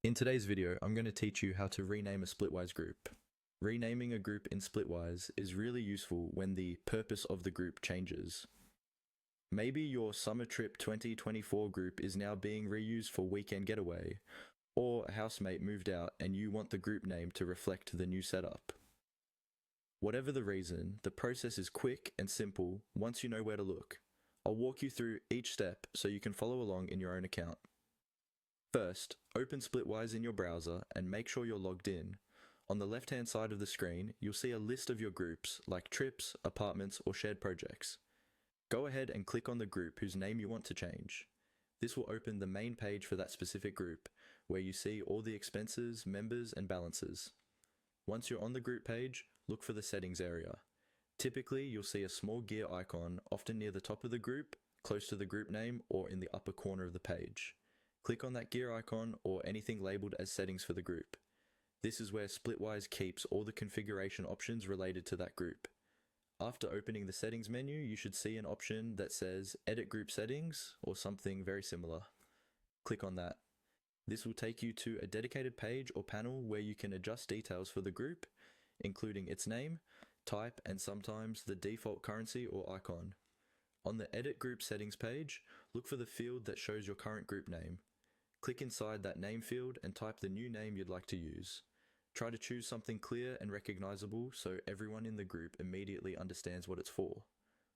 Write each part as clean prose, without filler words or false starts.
In today's video, I'm going to teach you how to rename a Splitwise group. Renaming a group in Splitwise is really useful when the purpose of the group changes. Maybe your Summer Trip 2024 group is now being reused for Weekend Getaway, or a housemate moved out and you want the group name to reflect the new setup. Whatever the reason, the process is quick and simple once you know where to look. I'll walk you through each step so you can follow along in your own account. First, open Splitwise in your browser and make sure you're logged in. On the left-hand side of the screen, you'll see a list of your groups, like trips, apartments, or shared projects. Go ahead and click on the group whose name you want to change. This will open the main page for that specific group, where you see all the expenses, members, and balances. Once you're on the group page, look for the settings area. Typically, you'll see a small gear icon, often near the top of the group, close to the group name, or in the upper corner of the page. Click on that gear icon or anything labeled as settings for the group. This is where Splitwise keeps all the configuration options related to that group. After opening the settings menu, you should see an option that says Edit Group Settings or something very similar. Click on that. This will take you to a dedicated page or panel where you can adjust details for the group, including its name, type, and sometimes the default currency or icon. On the Edit Group Settings page, look for the field that shows your current group name. Click inside that name field and type the new name you'd like to use. Try to choose something clear and recognizable so everyone in the group immediately understands what it's for.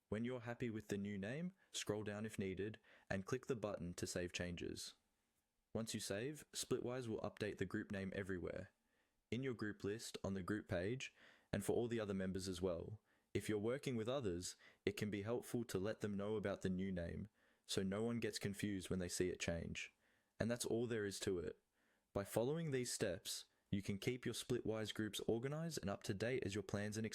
When you're happy with the new name, scroll down if needed and click the button to save changes. Once you save, Splitwise will update the group name everywhere, in your group list on the group page, and for all the other members as well. If you're working with others, it can be helpful to let them know about the new name, so no one gets confused when they see it change. And that's all there is to it. By following these steps, you can keep your Splitwise groups organized and up to date as your plans and